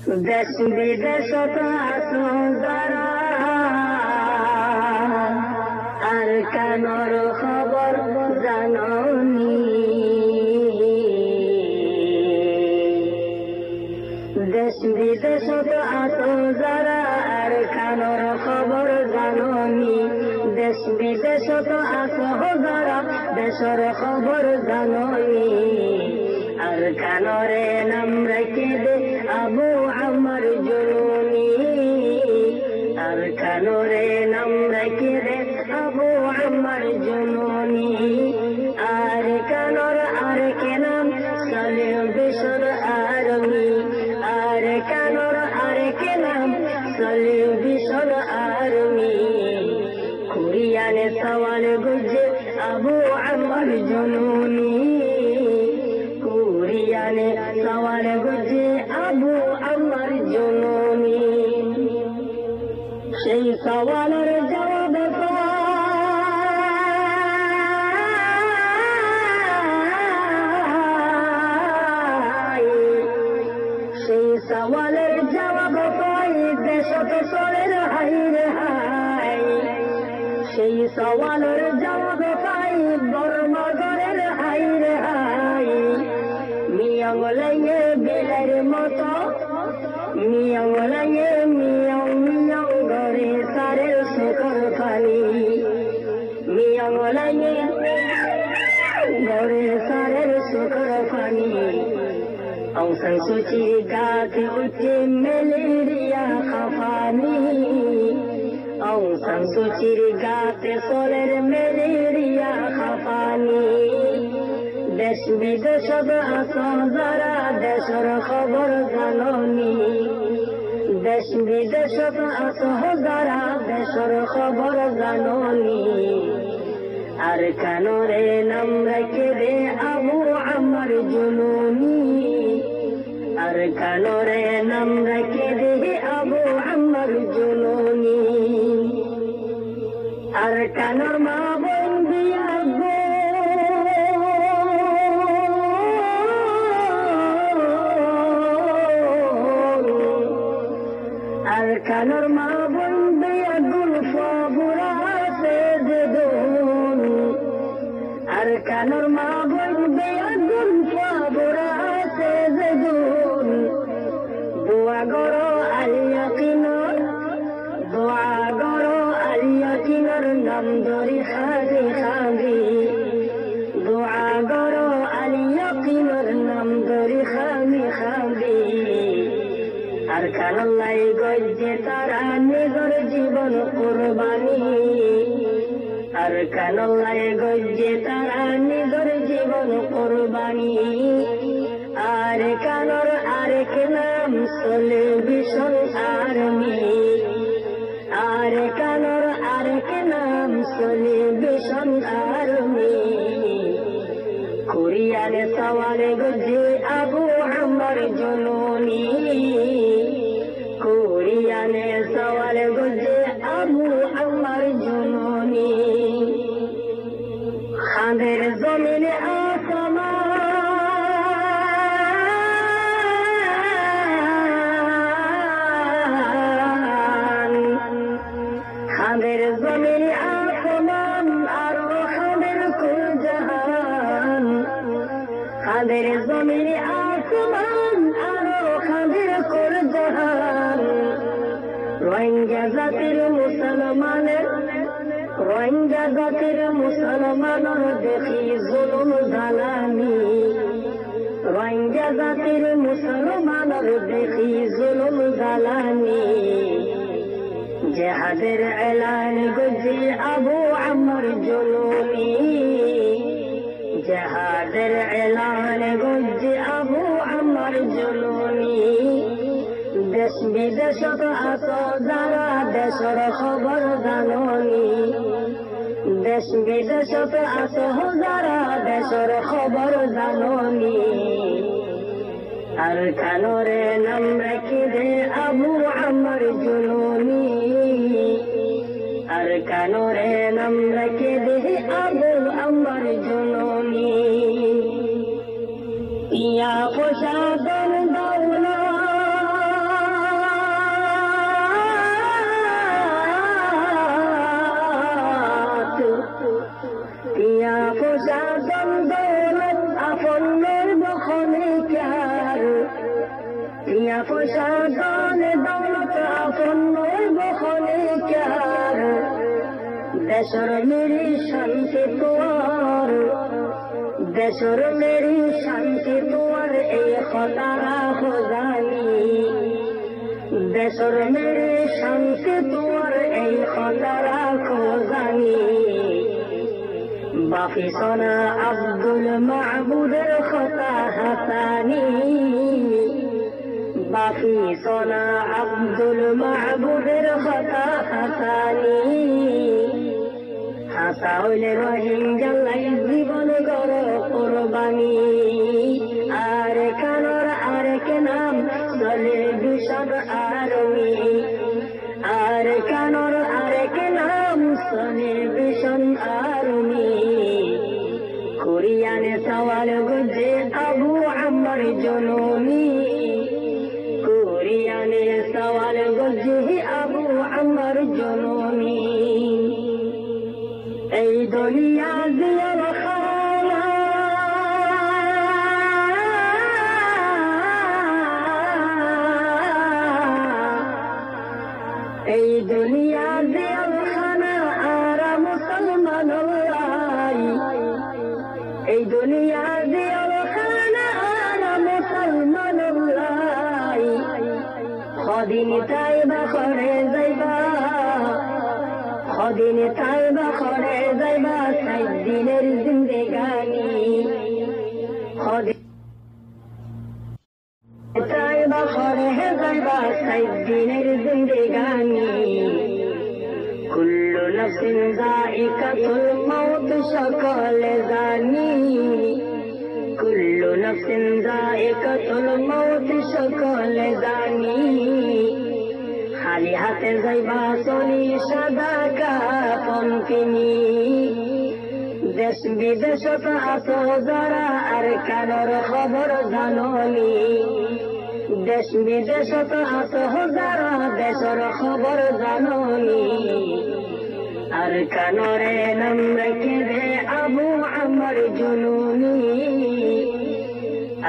দেশ বিদেশত আছো যারা আর কানর খবর জাননি। দেশ বিদেশত আছো যারা আর কানর খবর জাননি। দেশ বিদেশত আছো যারা দেশের খবর জাননি। আর কানরে নাম রেখে দে আবু আমার জননী। আর কানরে নাম রেখে দে আবু আমার জননী। আর কানর আর কে নাম সালে বিশর আরমি। আর কানর আর কে নাম সালে বিশর আরমি। কুরিয়ানে সওয়াল গুজে আবু আমার জননী। কুরিয়ানে সওয়াল গুজে আবু আমার জননী। সেই সওয়ালের জবাব পাই। সেই সওয়ালের জবাব পাই দেশত চলের হাই রে হাই। সেই সওয়ালের জবাব পাই বর্মগরের হাই রে হাই। মিয়ং লাইয়ে বেলের মতো মিয়ং লাইয়ে মিয়ং মিয়ং গরে সারের সুখর পানি। মিয়ং লাইয়ে গরে সারের সুখর পানি। অং সান সুচি গাতে উঠে ম্যালেরিয়া খাফানি। অং সান সুচির গাতে সোলের ম্যালেরিয়া খাফানি। দেশ বিদেশত আছো যারা দেশের খবর জাননি। দেশ বিদেশত আছো যারা দেশের খবর জাননি। আর কানরে নাম রেখে দে আবু আমার জননী। আর কানরে নাম রেখে দে আবু আমার জননী। আর কানর মা বোন দিয়া গো আর কানর মা বোন দিয়া গুল ফাবুরা সে দেদুন। আর কানর মা বোন দিয়া গুল ফাবুরা সে দেদুন। দোয়া গরো আলিয়া কিনর দোয়া গরো আলিয়া কিনর নাম ধরি খাগি খাগি। দোয়া গরো আলিয়া কিনর নাম ধরি খাগি খাগি। আর কানল্লাই গজ্জে তারা নিজর জীবন কুরবানি। আর কানল্লাই গজ্জে তারা নিজর জীবন কুরবানি। আর কানর আরেক নাম সলে ভীষণ আর্মি। আর কানর আরেক নাম সলে ভীষণ আর্মি। কুরিয়ানে সওয়ালে গজ্জে আবু আমার জননী। কুরিয়ানে সওয়াল গুজে আবু আমার জননী। খাদের জমিনে আসমান। খাদের জমিনে আসমান আরো খাদের কুল জাহান। খাদের জমিনে আসমান আরো খাদের কুল জাহান। রোহিঙ্গা জাতির মুসলমানের রোহিঙ্গা জাতির মুসলমানের দেখি জুলুম জালানি। রোহিঙ্গা জাতির মুসলমানের দেখি জুলুম জালানি। জেহাদের এলান গুজি আবু আমার জননী। জেহাদের এলান গুজি আবু আমার জননী। দেশ বিদেশত আছো যারা দেশের খবর জাননি। দেশ বিদেশত আছো যারা দেশের খবর জাননি। আর কানরে নাম রেখে দে আবু আমার জননী। আর কানরে নাম রেখে দে আবু আমার জননী। ইয়া প্রসাদন দৌলা পয়সা ধন দৌলত আপন নইব খনিকার দেশর মেরি শান্তি তোর দেশর মেরি শান্তি তোর এই খতারা খোজানি দেশর মেরি শান্তি তোর এই খতারা খোজানি বাকি সোনা আব্দুল মাহবুদের খতা হাসানি বাকি সোনা আব্দুল মাহবুদের খতা হাসানি হাসা হইলে রোহিঙ্গালাই জীবন গড় কোরবানি আর কানোর আরেক নাম চলে ভীষণ আরমি আর কানোর আরেক নাম চলে ভীষণ আরমি কোরিয়ানে সওয়াল গুজে আবু আম্মার জননী কোরিয়ানে সওয়াল গুজে আবু আম্মার জননী এই দুনিয়া জিয়ার খানা এই দুনিয়া জিয়ার খানা আর মুসলমান এই দুনিয়া জিয়ার খানা আর মুসলমান খদিন তাইবা করে যাইবা খদিন তাইবা করে যাইবা 60 দিনের জিন্দেগানি খদিন তাইবা করে যাইবা 60 দিনের জিন্দেগানি কুল্লু নফসিন যায়িকাতুল মাউত সকলে জানি কুল্লু নফসিন যায়িকাতুল মাউত সকলে জানি খালি হাতে যাইবা চলি সাদা কাপন কিনি দেশ বিদেশত আছো যারা আর কানোর খবর জাননি দেশ বিদেশত আছো যারা দেশর খবর জাননি আর কানোরে নাম রেখে দে আবু আমার জুনুনি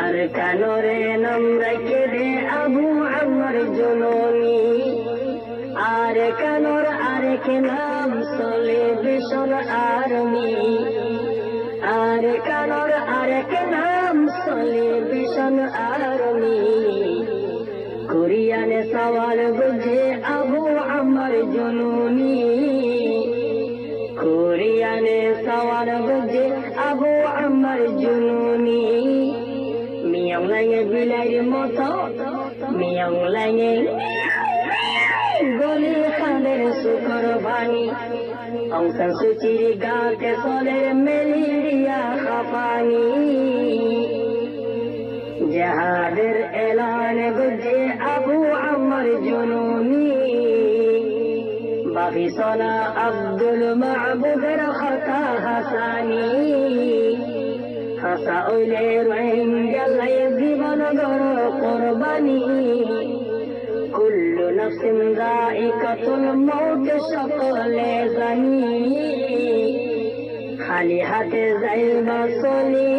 আর কানোরে নাম রেখে দে আবু আমার জুনুনি আর কানোর আরেক নাম চলে ভীষণ আরমি আর কানোর আরেক নাম চলে ভীষণ আরমি কোরিয়ানে সওয়াল বুঝে আবু আমার জননী কোরিয়ানে সওয়াল বুঝে আবু আমার জননী মিয়াও লাগে বিলাইয়ের মতো মিয়াও লাগে গলি খানের সুকর বাণী অংশন সুচির গাতে চলের মেলেরিয়া খাপানি জাহাদের এলান গুজে আবু আমার জননী বাকি সোনা আব্দুল মাহবুদের খতা হাসানি হাসা ওইলে রোহিঙ্গালাই জীবন গড় কোরবানি কুল্লু নফসিন যায়িকাতুল মাউত সকলে জানি খালি হাতে যাইবা চলি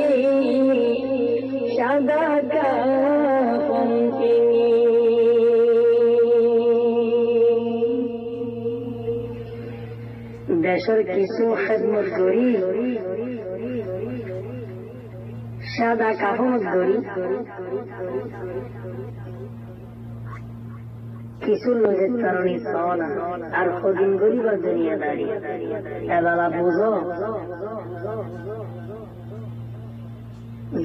সাদা কাপন কিনি দেশের কিছু খেদমত করি সাদা কাপন করি কিছু লোকের কারণে সওনা আর কদিন গরিব দুনিয়াদারি এবেলা বুঝো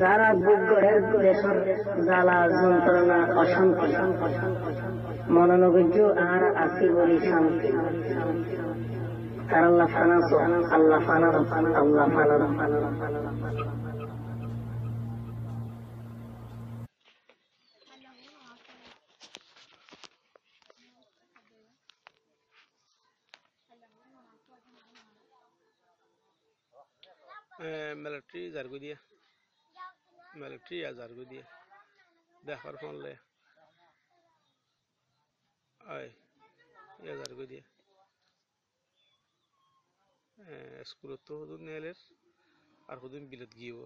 যারা বুক গড়ের দেশের জ্বালা যন্ত্রণা অশান্তি মনোনৈর্য আর আসি বলি শান্তি তার আল্লাহ ফানাস আল্লাহ ফানার আল্লাহ ফানার মিলিটারি জারগু দিয়া মিলিটারি আর জারগু দিয়া দেখার ফলে আয় ইয়া জারগু দিয়া স্কুলত তো হুদুন নেলের আর হুদুন বিলত গিয়েও